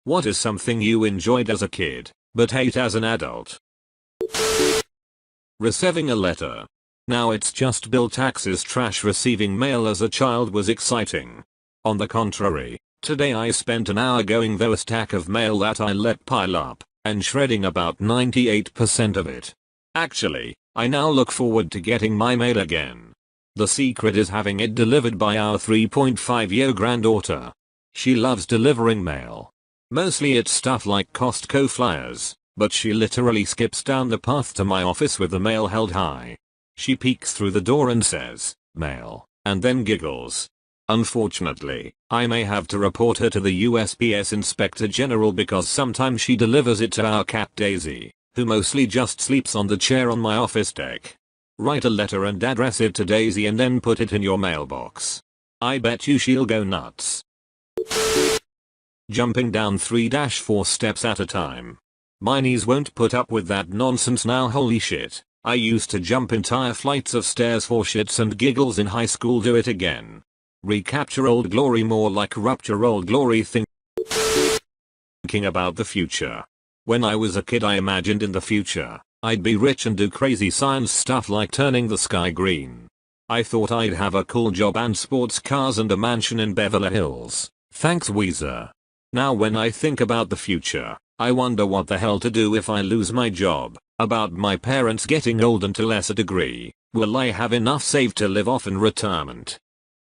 What is something you enjoyed as a kid, but hate as an adult? Receiving a letter. Now it's just bill taxes. Trash. Receiving mail as a child was exciting. On the contrary, today I spent an hour going through a stack of mail that I let pile up, and shredding about 98% of it. Actually, I now look forward to getting my mail again. The secret is having it delivered by our 3.5-year granddaughter. She loves delivering mail. Mostly it's stuff like Costco flyers, but she literally skips down the path to my office with the mail held high. She peeks through the door and says, "Mail," and then giggles. Unfortunately, I may have to report her to the USPS Inspector General because sometimes she delivers it to our cat Daisy, who mostly just sleeps on the chair on my office deck. Write a letter and address it to Daisy and then put it in your mailbox. I bet you she'll go nuts. Jumping down 3-4 steps at a time. My knees won't put up with that nonsense now. Holy shit. I used to jump entire flights of stairs for shits and giggles in high school. Do it again. Recapture old glory, more like rupture old glory. Thinking about the future. When I was a kid I imagined in the future, I'd be rich and do crazy science stuff like turning the sky green. I thought I'd have a cool job and sports cars and a mansion in Beverly Hills. Thanks Weezer. Now when I think about the future, I wonder what the hell to do if I lose my job, about my parents getting old and to lesser degree, will I have enough saved to live off in retirement?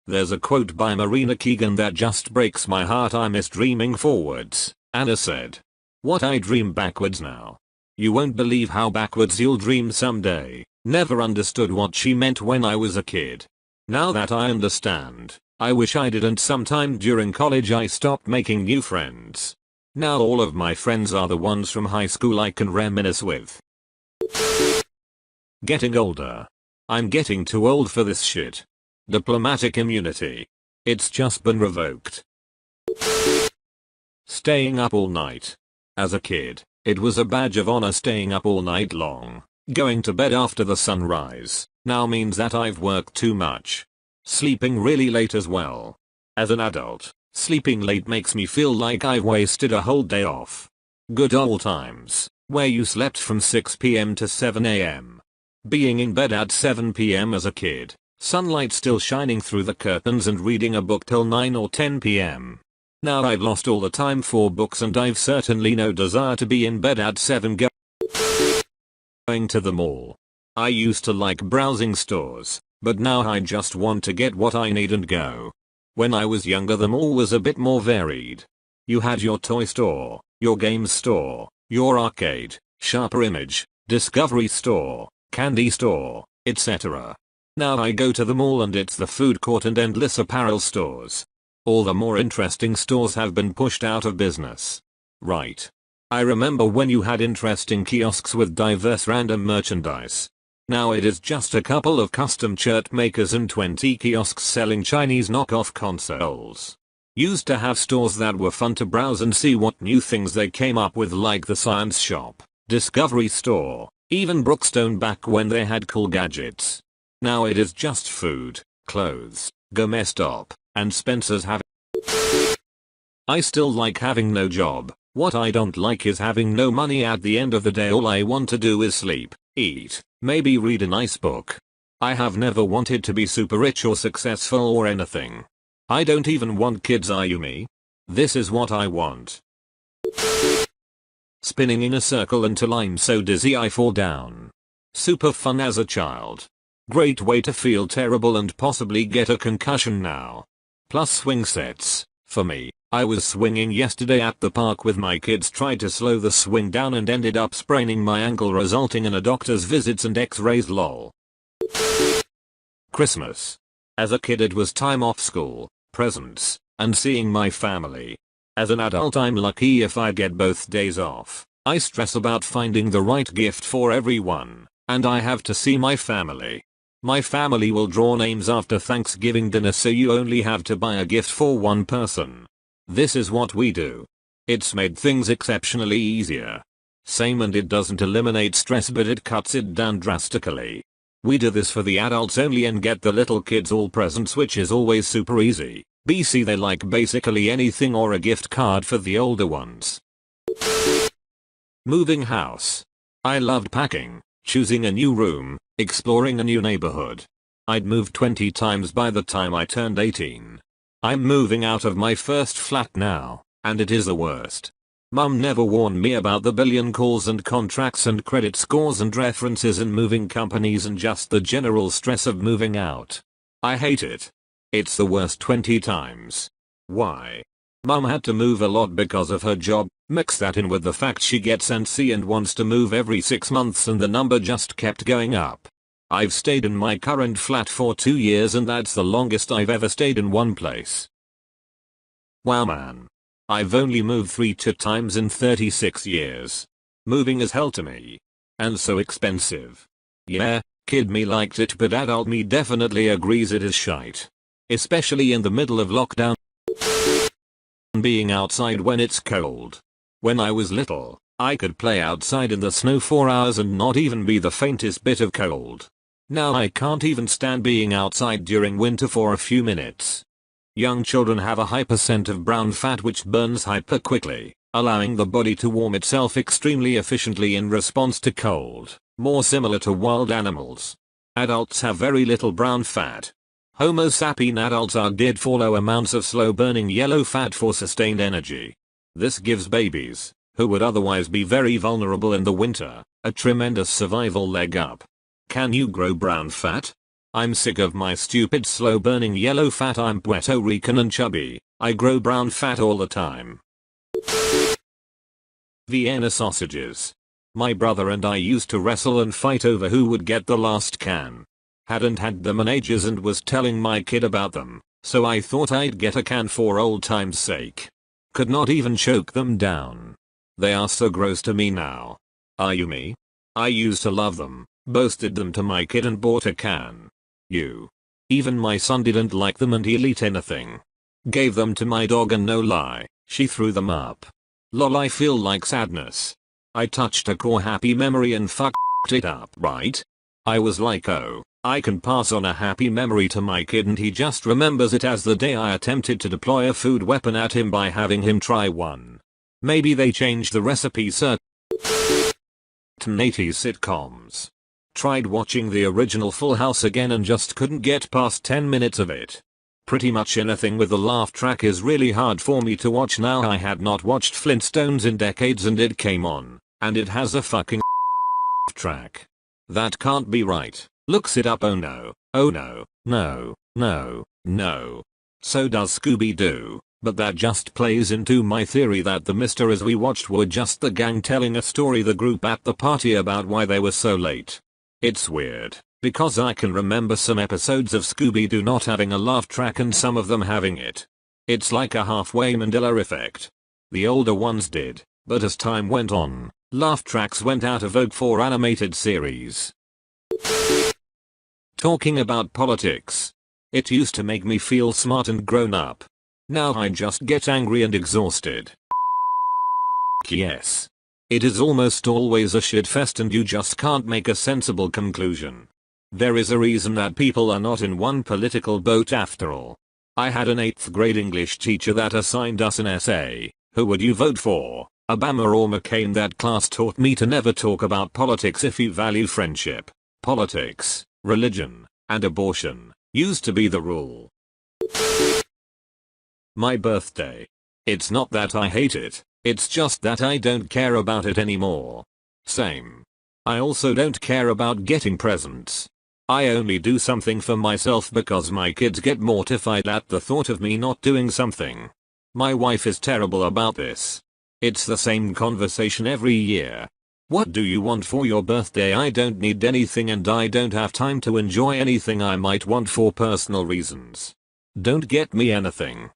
There's a quote by Marina Keegan that just breaks my heart. I miss dreaming forwards, Anna said. What I dream backwards now. You won't believe how backwards you'll dream someday. Never understood what she meant when I was a kid. Now that I understand, I wish I didn't. Sometime during college I stopped making new friends. Now all of my friends are the ones from high school I can reminisce with. Getting older. I'm getting too old for this shit. Diplomatic immunity. It's just been revoked. Staying up all night. As a kid, it was a badge of honor staying up all night long. Going to bed after the sunrise now means that I've worked too much. Sleeping really late as well. As an adult, sleeping late makes me feel like I've wasted a whole day off. Good old times, where you slept from 6 p.m. to 7 a.m. Being in bed at 7 p.m. as a kid, sunlight still shining through the curtains and reading a book till 9 or 10 p.m. Now I've lost all the time for books and I've certainly no desire to be in bed at 7. Going to the mall. I used to like browsing stores, but now I just want to get what I need and go. When I was younger the mall was a bit more varied. You had your toy store, your games store, your arcade, Sharper Image, Discovery store, candy store, etc. Now I go to the mall and it's the food court and endless apparel stores. All the more interesting stores have been pushed out of business. Right. I remember when you had interesting kiosks with diverse random merchandise. Now it is just a couple of custom shirt makers and 20 kiosks selling Chinese knockoff consoles. Used to have stores that were fun to browse and see what new things they came up with, like the Science Shop, Discovery Store, even Brookstone back when they had cool gadgets. Now it is just food, clothes, Gourmet Stop, and Spencer's. I still like having no job. What I don't like is having no money at the end of the day. All I want to do is sleep, eat, maybe read a nice book. I have never wanted to be super rich or successful or anything. I don't even want kids. Are you me? This is what I want. Spinning in a circle until I'm so dizzy I fall down. Super fun as a child. Great way to feel terrible and possibly get a concussion now. Plus swing sets. For me, I was swinging yesterday at the park with my kids, tried to slow the swing down and ended up spraining my ankle, resulting in a doctor's visits and x-rays. Lol. Christmas. As a kid it was time off school, presents, and seeing my family. As an adult I'm lucky if I get both days off. I stress about finding the right gift for everyone, and I have to see my family. My family will draw names after Thanksgiving dinner, so you only have to buy a gift for one person. This is what we do. It's made things exceptionally easier. Same, and it doesn't eliminate stress but it cuts it down drastically. We do this for the adults only and get the little kids all presents, which is always super easy, BC they like basically anything or a gift card for the older ones. Moving house. I loved packing, choosing a new room, exploring a new neighborhood. I'd moved 20 times by the time I turned 18. I'm moving out of my first flat now, and it is the worst. Mum never warned me about the billion calls and contracts and credit scores and references and moving companies and just the general stress of moving out. I hate it. It's the worst 20 times. Why? Mum had to move a lot because of her job, mix that in with the fact she gets antsy and wants to move every 6 months and the number just kept going up. I've stayed in my current flat for 2 years and that's the longest I've ever stayed in one place. Wow man. I've only moved 3 times in 36 years. Moving is hell to me. And so expensive. Yeah, kid me liked it but adult me definitely agrees it is shite. Especially in the middle of lockdown. Being outside when it's cold. When I was little, I could play outside in the snow for hours and not even be the faintest bit of cold. Now I can't even stand being outside during winter for a few minutes. Young children have a high percent of brown fat which burns hyper quickly, allowing the body to warm itself extremely efficiently in response to cold, more similar to wild animals. Adults have very little brown fat. Homo sapien adults are geared for low amounts of slow burning yellow fat for sustained energy. This gives babies, who would otherwise be very vulnerable in the winter, a tremendous survival leg up. Can you grow brown fat? I'm sick of my stupid slow burning yellow fat. I'm Puerto Rican and chubby. I grow brown fat all the time. Vienna sausages. My brother and I used to wrestle and fight over who would get the last can. Hadn't had them in ages and was telling my kid about them, so I thought I'd get a can for old time's sake. Could not even choke them down. They are so gross to me now. Are you me? I used to love them, boasted them to my kid and bought a can. Even my son didn't like them and he'll eat anything. Gave them to my dog and no lie, she threw them up. Lol, I feel like sadness. I touched a core happy memory and fucked it up, right? I was like, oh, I can pass on a happy memory to my kid and he just remembers it as the day I attempted to deploy a food weapon at him by having him try one. Maybe they changed the recipe certain 80s sitcoms. Tried watching the original Full House again and just couldn't get past 10 minutes of it. Pretty much anything with a laugh track is really hard for me to watch now. I had not watched Flintstones in decades and it came on, and it has a fucking track. That can't be right. Looks it up. Oh no, oh no, no, no, no. So does Scooby-Doo, but that just plays into my theory that the mysteries we watched were just the gang telling a story the group at the party about why they were so late. It's weird, because I can remember some episodes of Scooby-Doo not having a laugh track and some of them having it. It's like a halfway Mandela effect. The older ones did, but as time went on, laugh tracks went out of vogue for animated series. Talking about politics. It used to make me feel smart and grown up. Now I just get angry and exhausted. Yes. It is almost always a shitfest and you just can't make a sensible conclusion. There is a reason that people are not in one political boat after all. I had an 8th grade English teacher that assigned us an essay. Who would you vote for, Obama or McCain? That class taught me to never talk about politics if you value friendship. Politics, religion, and abortion used to be the rule. My birthday. It's not that I hate it. It's just that I don't care about it anymore. Same. I also don't care about getting presents. I only do something for myself because my kids get mortified at the thought of me not doing something. My wife is terrible about this. It's the same conversation every year. What do you want for your birthday? I don't need anything and I don't have time to enjoy anything I might want for personal reasons. Don't get me anything.